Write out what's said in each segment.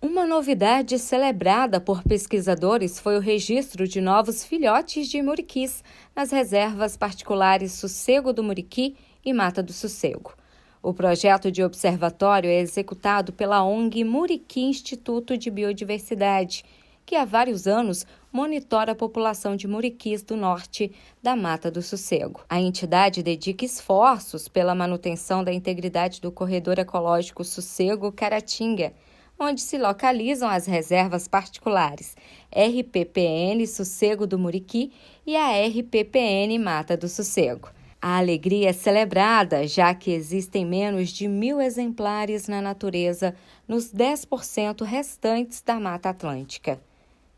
Uma novidade celebrada por pesquisadores foi o registro de novos filhotes de muriquis nas reservas particulares Sossego do Muriqui e Mata do Sossego. O projeto de observatório é executado pela ONG Muriqui Instituto de Biodiversidade, que há vários anos monitora a população de muriquis do norte da Mata do Sossego. A entidade dedica esforços pela manutenção da integridade do corredor ecológico Sossego-Caratinga, onde se localizam as reservas particulares RPPN Sossego do Muriqui e a RPPN Mata do Sossego. A alegria é celebrada, já que existem menos de 1.000 exemplares na natureza nos 10% restantes da Mata Atlântica.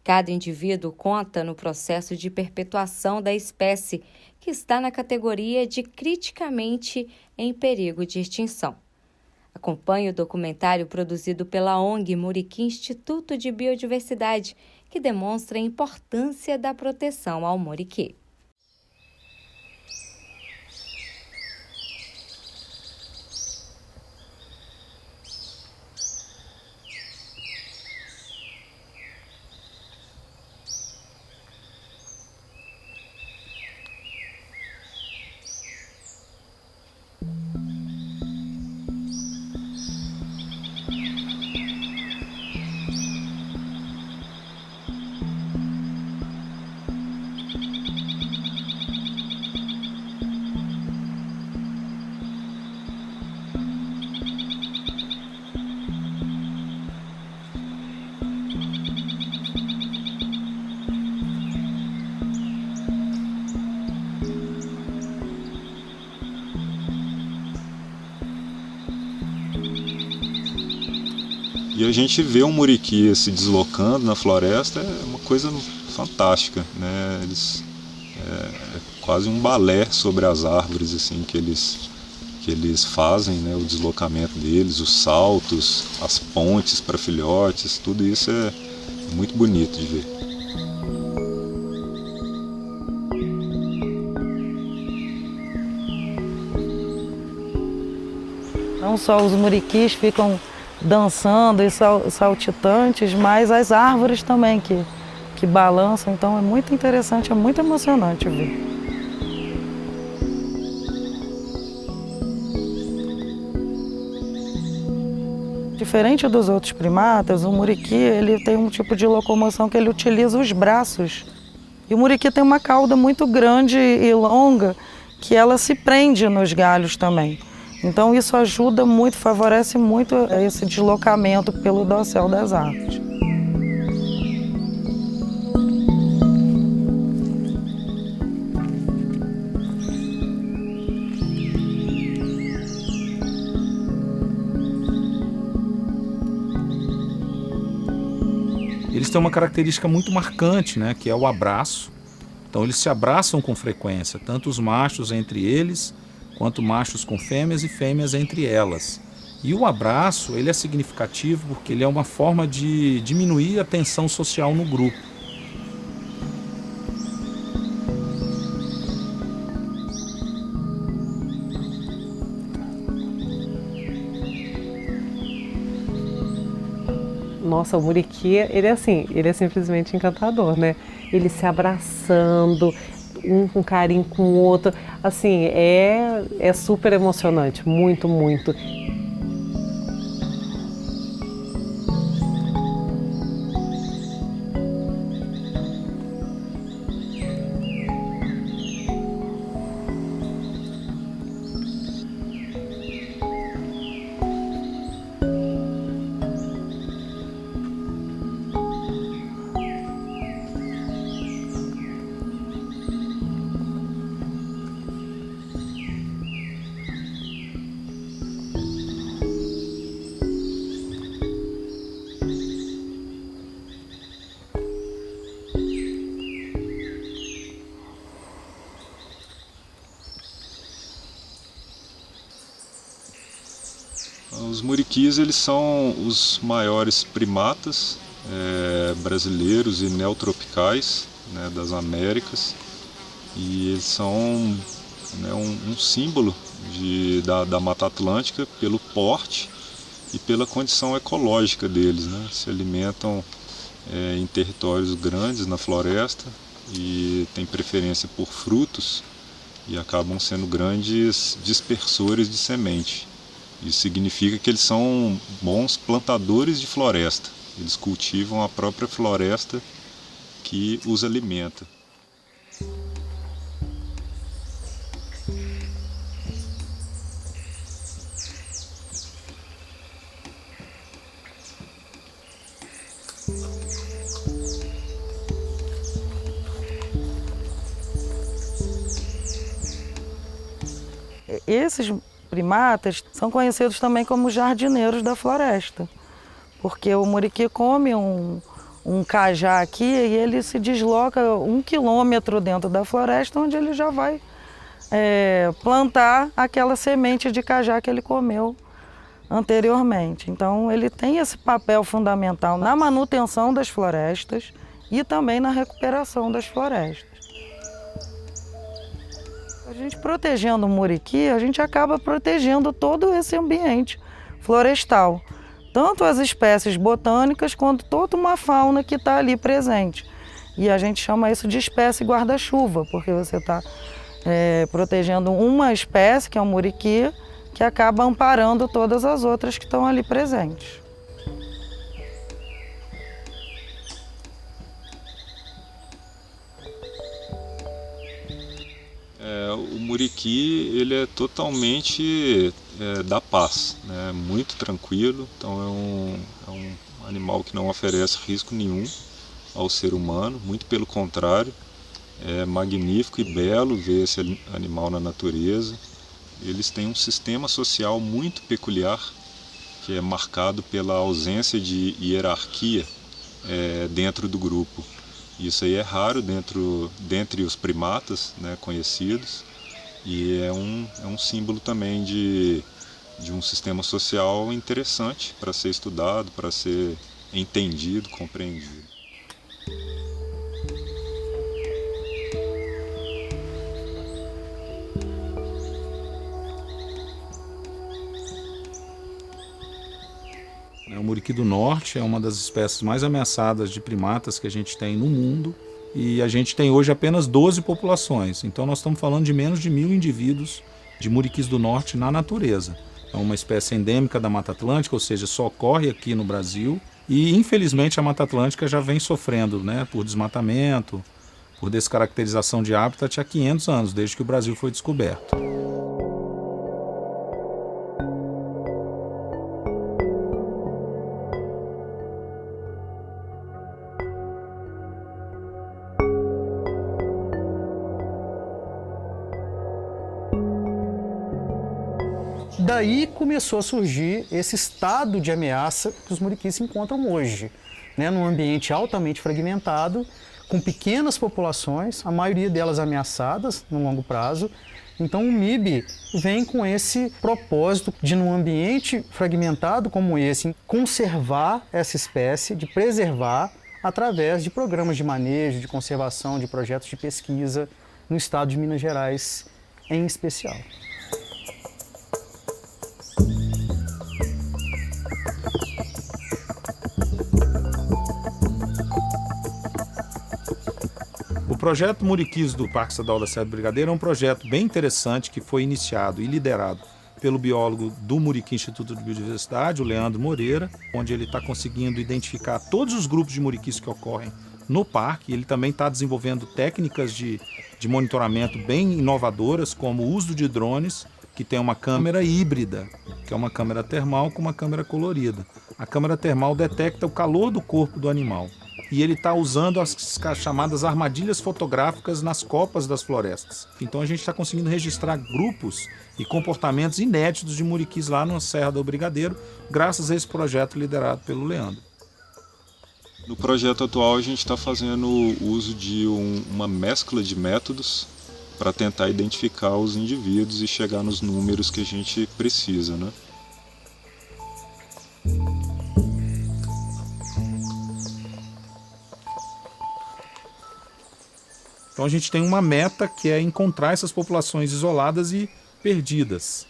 Cada indivíduo conta no processo de perpetuação da espécie, que está na categoria de criticamente em perigo de extinção. Acompanhe o documentário produzido pela ONG Muriqui Instituto de Biodiversidade, que demonstra a importância da proteção ao muriqui. E a gente vê um muriqui se deslocando na floresta, é uma coisa fantástica, né? É quase um balé sobre as árvores assim, que eles fazem, né? O deslocamento deles, os saltos, as pontes para filhotes, tudo isso é muito bonito de ver. Não só os muriquis ficam dançando e saltitantes, mas as árvores também que balançam, então é muito interessante, é muito emocionante ver. Diferente dos outros primatas, o muriqui ele tem um tipo de locomoção que ele utiliza os braços. E o muriqui tem uma cauda muito grande e longa que ela se prende nos galhos também. Então isso ajuda muito, favorece muito esse deslocamento pelo dossel das árvores. Eles têm uma característica muito marcante, né, que é o abraço. Então eles se abraçam com frequência, tanto os machos entre eles, quanto machos com fêmeas e fêmeas entre elas. E o abraço ele é significativo porque ele é uma forma de diminuir a tensão social no grupo. Nossa, o muriqui, ele é simplesmente encantador, né? Ele se abraçando, um com carinho com o outro, assim, é super emocionante, muito, muito. Os muriquis eles são os maiores primatas brasileiros e neotropicais, né, das Américas, e eles são, né, um símbolo da Mata Atlântica pelo porte e pela condição ecológica deles, né? Se alimentam em territórios grandes na floresta e têm preferência por frutos e acabam sendo grandes dispersores de semente. Isso significa que eles são bons plantadores de floresta. Eles cultivam a própria floresta que os alimenta. Esses primatas são conhecidos também como jardineiros da floresta, porque o muriqui come um cajá aqui e ele se desloca 1 quilômetro dentro da floresta, onde ele já vai plantar aquela semente de cajá que ele comeu anteriormente. Então ele tem esse papel fundamental na manutenção das florestas e também na recuperação das florestas. A gente protegendo o muriqui, a gente acaba protegendo todo esse ambiente florestal. Tanto as espécies botânicas quanto toda uma fauna que está ali presente. E a gente chama isso de espécie guarda-chuva, porque você está protegendo uma espécie, que é o muriqui, que acaba amparando todas as outras que estão ali presentes. O muriqui ele é totalmente da paz, né? Muito tranquilo, então é um animal que não oferece risco nenhum ao ser humano, muito pelo contrário, é magnífico e belo ver esse animal na natureza. Eles têm um sistema social muito peculiar, que é marcado pela ausência de hierarquia dentro do grupo. Isso aí é raro dentre os primatas, né, conhecidos, e é um símbolo também de um sistema social interessante para ser estudado, para ser entendido, compreendido. O muriqui do norte é uma das espécies mais ameaçadas de primatas que a gente tem no mundo, e a gente tem hoje apenas 12 populações, então nós estamos falando de menos de 1.000 indivíduos de muriquis do norte na natureza. É uma espécie endêmica da Mata Atlântica, ou seja, só ocorre aqui no Brasil, e infelizmente a Mata Atlântica já vem sofrendo, né, por desmatamento, por descaracterização de habitat há 500 anos, desde que o Brasil foi descoberto. Daí começou a surgir esse estado de ameaça que os muriquis se encontram hoje, né? Num ambiente altamente fragmentado, com pequenas populações, a maioria delas ameaçadas no longo prazo. Então o MIB vem com esse propósito de, num ambiente fragmentado como esse, conservar essa espécie, de preservar através de programas de manejo, de conservação, de projetos de pesquisa no estado de Minas Gerais em especial. O projeto Muriquis do Parque Estadual da Serra do Brigadeiro é um projeto bem interessante que foi iniciado e liderado pelo biólogo do Muriqui Instituto de Biodiversidade, o Leandro Moreira, onde ele está conseguindo identificar todos os grupos de muriquis que ocorrem no parque. Ele também está desenvolvendo técnicas de monitoramento bem inovadoras, como o uso de drones, que tem uma câmera híbrida, que é uma câmera termal com uma câmera colorida. A câmera termal detecta o calor do corpo do animal. E ele está usando as chamadas armadilhas fotográficas nas copas das florestas. Então a gente está conseguindo registrar grupos e comportamentos inéditos de muriquis lá na Serra do Brigadeiro, graças a esse projeto liderado pelo Leandro. No projeto atual a gente está fazendo uso de uma mescla de métodos para tentar identificar os indivíduos e chegar nos números que a gente precisa, né? Então a gente tem uma meta que é encontrar essas populações isoladas e perdidas.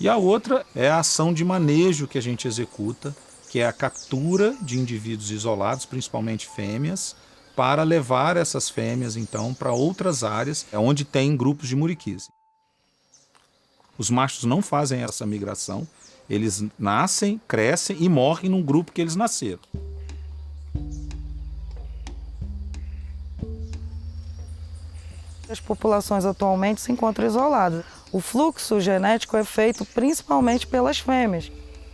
E a outra é a ação de manejo que a gente executa, que é a captura de indivíduos isolados, principalmente fêmeas, para levar essas fêmeas, então, para outras áreas onde tem grupos de muriquis. Os machos não fazem essa migração, eles nascem, crescem e morrem num grupo que eles nasceram. As populações atualmente se encontram isoladas. O fluxo genético é feito principalmente pelas fêmeas.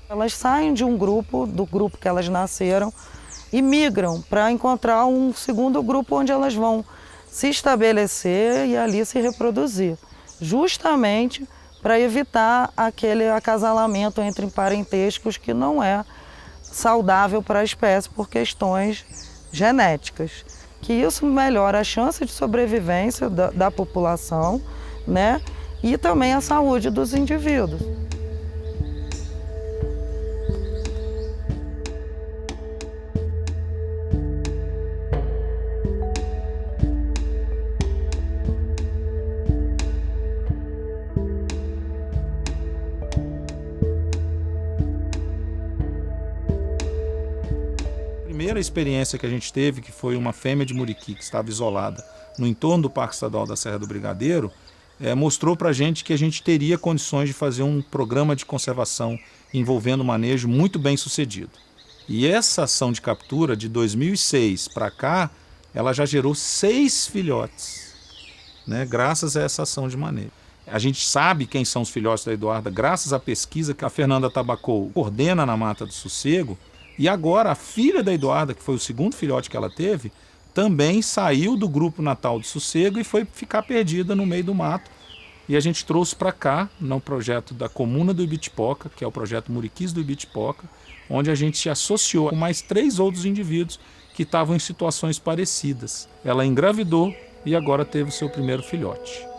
Elas saem de um grupo, do grupo que elas nasceram, e migram para encontrar um segundo grupo onde elas vão se estabelecer e ali se reproduzir, justamente para evitar aquele acasalamento entre parentescos que não é saudável para a espécie por questões genéticas. Que isso melhora a chance de sobrevivência da população, né? E também a saúde dos indivíduos. A primeira experiência que a gente teve, que foi uma fêmea de muriqui que estava isolada no entorno do Parque Estadual da Serra do Brigadeiro, mostrou para a gente que a gente teria condições de fazer um programa de conservação envolvendo manejo muito bem sucedido. E essa ação de captura de 2006 para cá, ela já gerou 6 filhotes, né, graças a essa ação de manejo. A gente sabe quem são os filhotes da Eduarda graças à pesquisa que a Fernanda Tabacou coordena na Mata do Sossego. E agora a filha da Eduarda, que foi o segundo filhote que ela teve, também saiu do grupo Natal do Sossego e foi ficar perdida no meio do mato. E a gente trouxe para cá, no projeto da Comuna do Ibitipoca, que é o projeto Muriquis do Ibitipoca, onde a gente se associou com mais 3 outros indivíduos que estavam em situações parecidas. Ela engravidou e agora teve o seu primeiro filhote.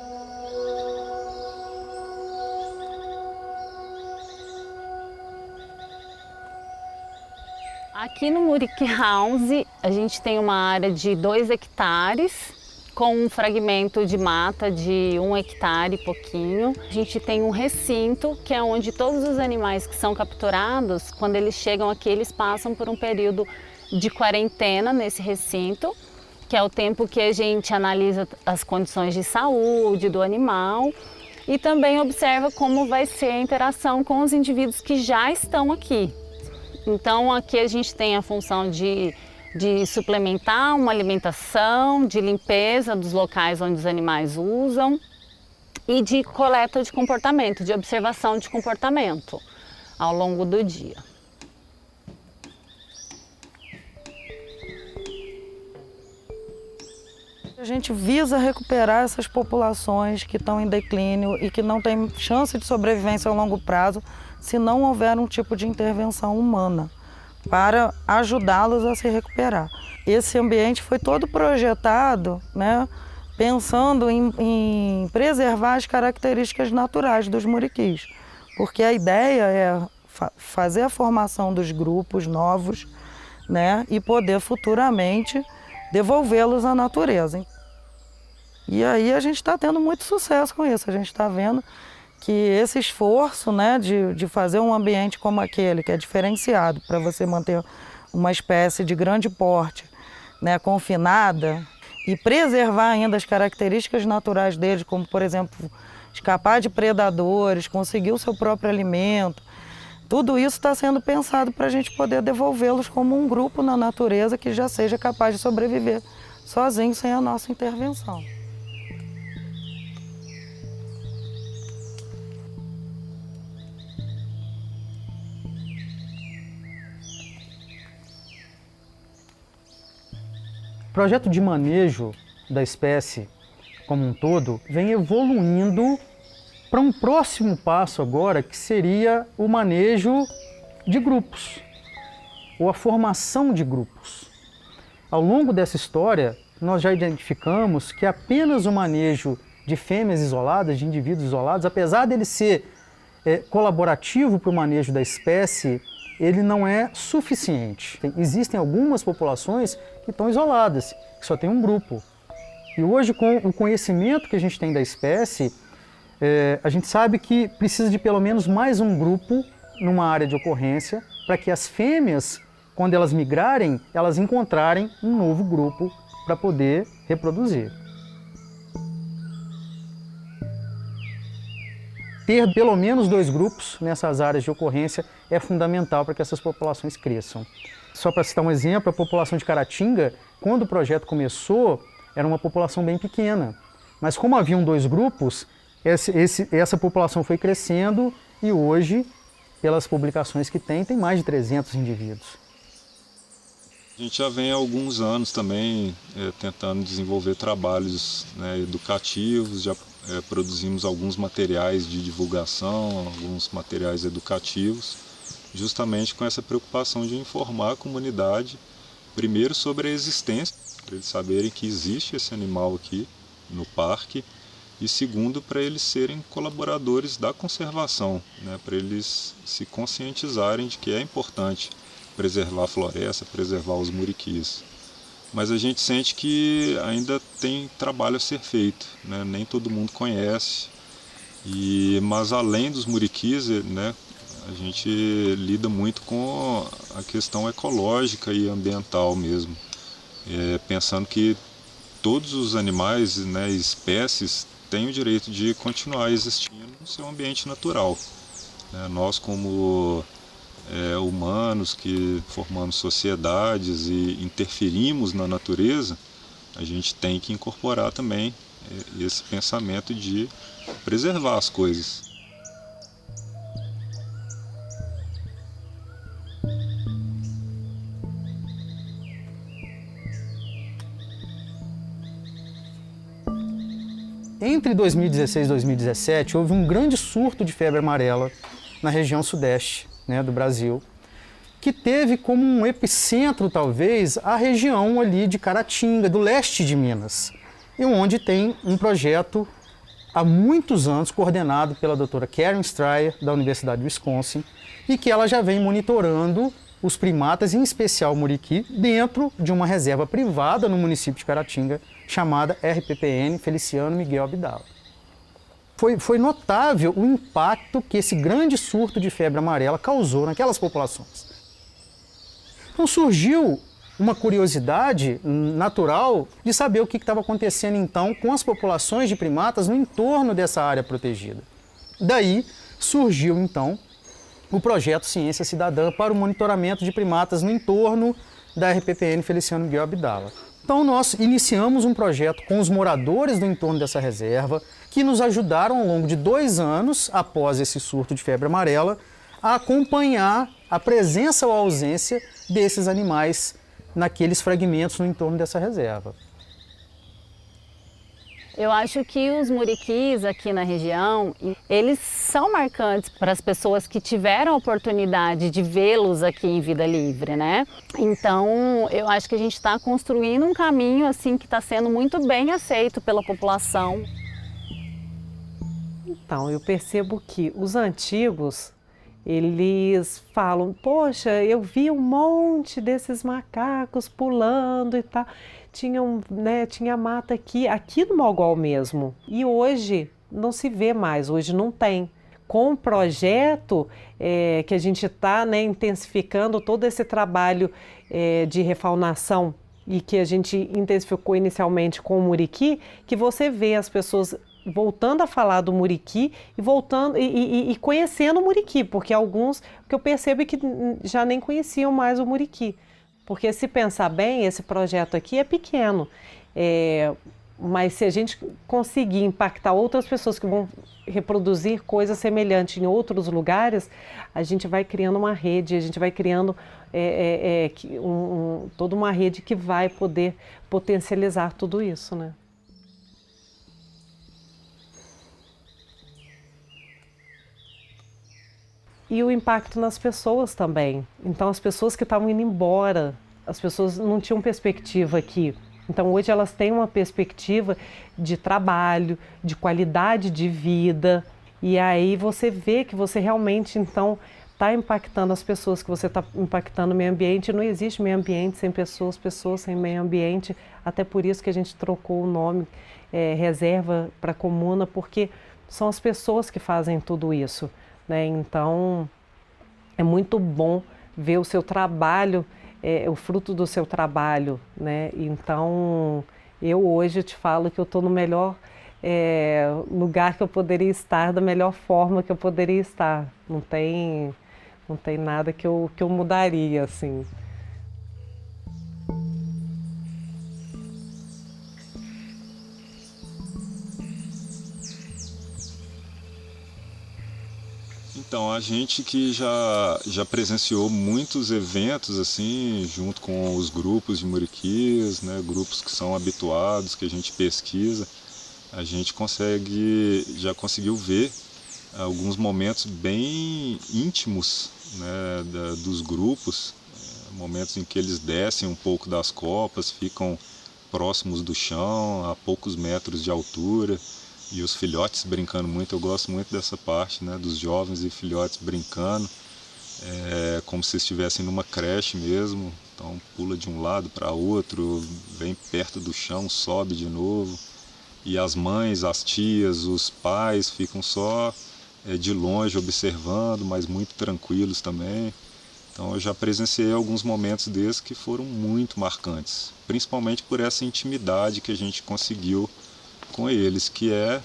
Aqui no Muriqui House, a gente tem uma área de 2 hectares, com um fragmento de mata de 1 hectare e pouquinho. A gente tem um recinto, que é onde todos os animais que são capturados, quando eles chegam aqui, eles passam por um período de quarentena nesse recinto, que é o tempo que a gente analisa as condições de saúde do animal e também observa como vai ser a interação com os indivíduos que já estão aqui. Então aqui a gente tem a função de suplementar uma alimentação, de limpeza dos locais onde os animais usam e de coleta de comportamento, de observação de comportamento ao longo do dia. A gente visa recuperar essas populações que estão em declínio e que não têm chance de sobrevivência a longo prazo se não houver um tipo de intervenção humana para ajudá-los a se recuperar. Esse ambiente foi todo projetado, né, pensando em preservar as características naturais dos muriquis, porque a ideia é fazer a formação dos grupos novos, né, e poder futuramente devolvê-los à natureza. E aí a gente está tendo muito sucesso com isso, a gente está vendo que esse esforço, né, de fazer um ambiente como aquele, que é diferenciado para você manter uma espécie de grande porte, né, confinada, e preservar ainda as características naturais deles, como, por exemplo, escapar de predadores, conseguir o seu próprio alimento, tudo isso está sendo pensado para a gente poder devolvê-los como um grupo na natureza que já seja capaz de sobreviver sozinho, sem a nossa intervenção. O projeto de manejo da espécie como um todo vem evoluindo para um próximo passo agora, que seria o manejo de grupos, ou a formação de grupos. Ao longo dessa história, nós já identificamos que apenas o manejo de fêmeas isoladas, de indivíduos isolados, apesar dele ser colaborativo para o manejo da espécie, ele não é suficiente. Existem algumas populações que estão isoladas, que só tem um grupo. E hoje, com o conhecimento que a gente tem da espécie, A gente sabe que precisa de pelo menos mais um grupo numa área de ocorrência para que as fêmeas, quando elas migrarem, elas encontrarem um novo grupo para poder reproduzir. Ter pelo menos 2 grupos nessas áreas de ocorrência é fundamental para que essas populações cresçam. Só para citar um exemplo, a população de Caratinga, quando o projeto começou, era uma população bem pequena. Mas como haviam 2 grupos, essa população foi crescendo e hoje, pelas publicações que tem mais de 300 indivíduos. A gente já vem há alguns anos também tentando desenvolver trabalhos, né, educativos, já produzimos alguns materiais de divulgação, alguns materiais educativos, justamente com essa preocupação de informar a comunidade, primeiro sobre a existência, para eles saberem que existe esse animal aqui no parque, e segundo, para eles serem colaboradores da conservação, né, para eles se conscientizarem de que é importante preservar a floresta, preservar os muriquis. Mas a gente sente que ainda tem trabalho a ser feito, né? Nem todo mundo conhece. Mas além dos muriquis, né, a gente lida muito com a questão ecológica e ambiental mesmo, pensando que todos os animais, né, espécies têm o direito de continuar existindo no seu ambiente natural, né? Nós, como humanos que formamos sociedades e interferimos na natureza, a gente tem que incorporar também esse pensamento de preservar as coisas. Entre 2016 e 2017, houve um grande surto de febre amarela na região sudeste, né, do Brasil, que teve como um epicentro, talvez, a região ali de Caratinga, do leste de Minas, e onde tem um projeto há muitos anos coordenado pela doutora Karen Stryer, da Universidade de Wisconsin, e que ela já vem monitorando os primatas, em especial o muriqui, dentro de uma reserva privada no município de Caratinga, chamada RPPN Feliciano Miguel Abdala. Foi notável o impacto que esse grande surto de febre amarela causou naquelas populações. Então surgiu uma curiosidade natural de saber o que estava acontecendo então com as populações de primatas no entorno dessa área protegida. Daí surgiu então o projeto Ciência Cidadã para o monitoramento de primatas no entorno da RPPN Feliciano Miguel Abdala. Então nós iniciamos um projeto com os moradores do entorno dessa reserva, que nos ajudaram ao longo de 2 anos, após esse surto de febre amarela, a acompanhar a presença ou a ausência desses animais naqueles fragmentos no entorno dessa reserva. Eu acho que os muriquis aqui na região, eles são marcantes para as pessoas que tiveram a oportunidade de vê-los aqui em vida livre, né? Então, eu acho que a gente está construindo um caminho assim que está sendo muito bem aceito pela população. Então, eu percebo que os antigos, eles falam, poxa, eu vi um monte desses macacos pulando e tal. Tinha mata aqui no Mogol mesmo. E hoje não se vê mais, hoje não tem. Com o projeto que a gente está intensificando todo esse trabalho de refaunação e que a gente intensificou inicialmente com o muriqui, que você vê as pessoas voltando a falar do muriqui e voltando e conhecendo o muriqui, porque alguns que eu percebo que já nem conheciam mais o muriqui. Porque se pensar bem, esse projeto aqui é pequeno, mas se a gente conseguir impactar outras pessoas que vão reproduzir coisas semelhantes em outros lugares, a gente vai criando uma rede, a gente vai criando toda uma rede que vai poder potencializar tudo isso, né? E o impacto nas pessoas também. Então, as pessoas que estavam indo embora, as pessoas não tinham perspectiva aqui. Então, hoje elas têm uma perspectiva de trabalho, de qualidade de vida. E aí você vê que você realmente, então, está impactando as pessoas, que você está impactando o meio ambiente. Não existe meio ambiente sem pessoas, pessoas sem meio ambiente. Até por isso que a gente trocou o nome reserva para comuna, porque são as pessoas que fazem tudo isso, né? Então é muito bom ver o seu trabalho, o fruto do seu trabalho, né? Então eu hoje te falo que eu estou no melhor lugar que eu poderia estar, da melhor forma que eu poderia estar. Não tem nada que eu mudaria, assim. Então, a gente que já presenciou muitos eventos assim, junto com os grupos de muriquis, né, grupos que são habituados, que a gente pesquisa, a gente já conseguiu ver alguns momentos bem íntimos, né, dos grupos, momentos em que eles descem um pouco das copas, ficam próximos do chão, a poucos metros de altura, e os filhotes brincando muito. Eu gosto muito dessa parte, né, dos jovens e filhotes brincando, como se estivessem numa creche mesmo. Então pula de um lado para outro, vem perto do chão, sobe de novo. E as mães, as tias, os pais ficam só de longe observando, mas muito tranquilos também. Então eu já presenciei alguns momentos desses que foram muito marcantes, principalmente por essa intimidade que a gente conseguiu com eles, que é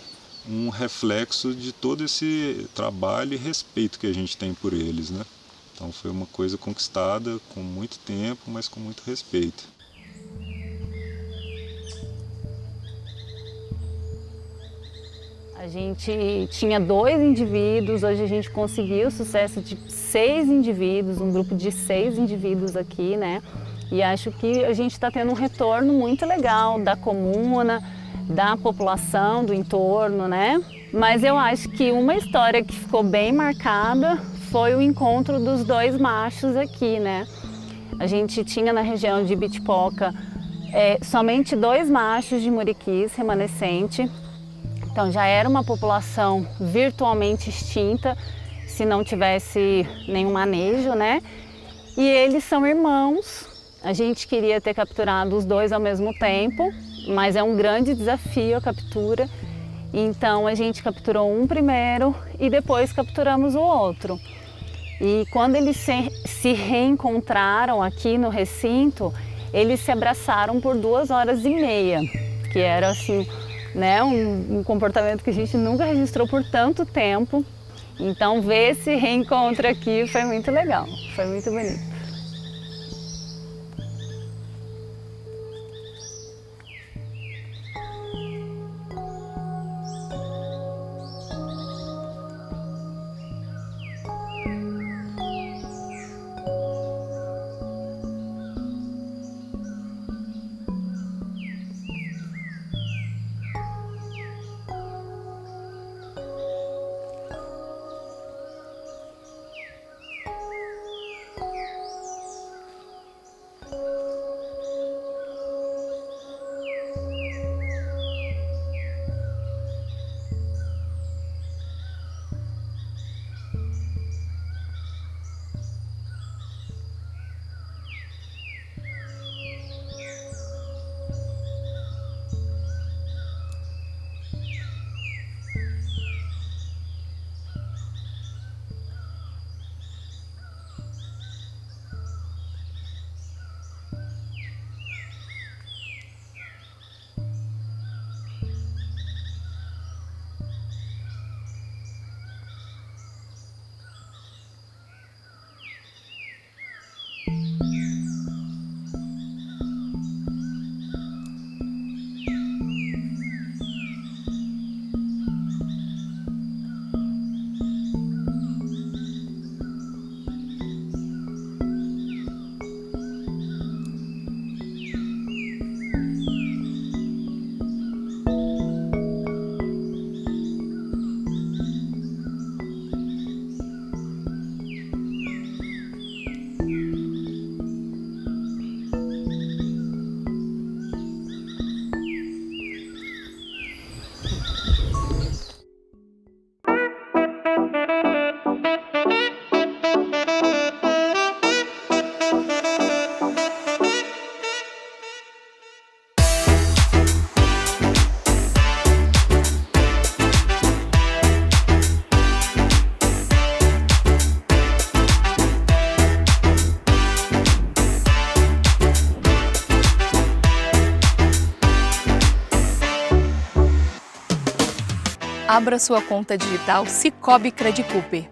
um reflexo de todo esse trabalho e respeito que a gente tem por eles, né? Então foi uma coisa conquistada com muito tempo, mas com muito respeito. A gente tinha 2 indivíduos, hoje a gente conseguiu o sucesso de 6 indivíduos, um grupo de 6 indivíduos aqui, né? E acho que a gente está tendo um retorno muito legal da comuna, da população, do entorno, né? Mas eu acho que uma história que ficou bem marcada foi o encontro dos 2 machos aqui, né? A gente tinha na região de Ibitipoca somente 2 machos de muriquis remanescente. Então já era uma população virtualmente extinta, se não tivesse nenhum manejo, né? E eles são irmãos. A gente queria ter capturado os 2 ao mesmo tempo, mas é um grande desafio a captura. Então a gente capturou um primeiro e depois capturamos o outro. E quando eles se reencontraram aqui no recinto, eles se abraçaram por 2h30, que era assim, né, um comportamento que a gente nunca registrou por tanto tempo. Então ver esse reencontro aqui foi muito legal, foi muito bonito. Abra sua conta digital Sicoob Credit Cooper.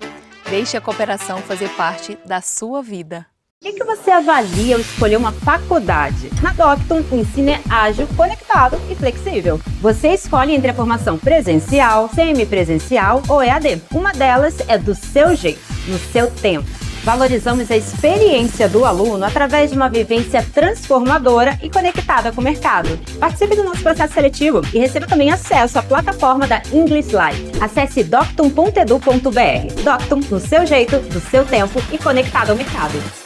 Deixe a cooperação fazer parte da sua vida. O que você avalia ao escolher uma faculdade? Na Docton, o ensino é ágil, conectado e flexível. Você escolhe entre a formação presencial, semipresencial ou EAD. Uma delas é do seu jeito, no seu tempo. Valorizamos a experiência do aluno através de uma vivência transformadora e conectada com o mercado. Participe do nosso processo seletivo e receba também acesso à plataforma da English Live. Acesse docton.edu.br. Docton, no seu jeito, no seu tempo e conectado ao mercado.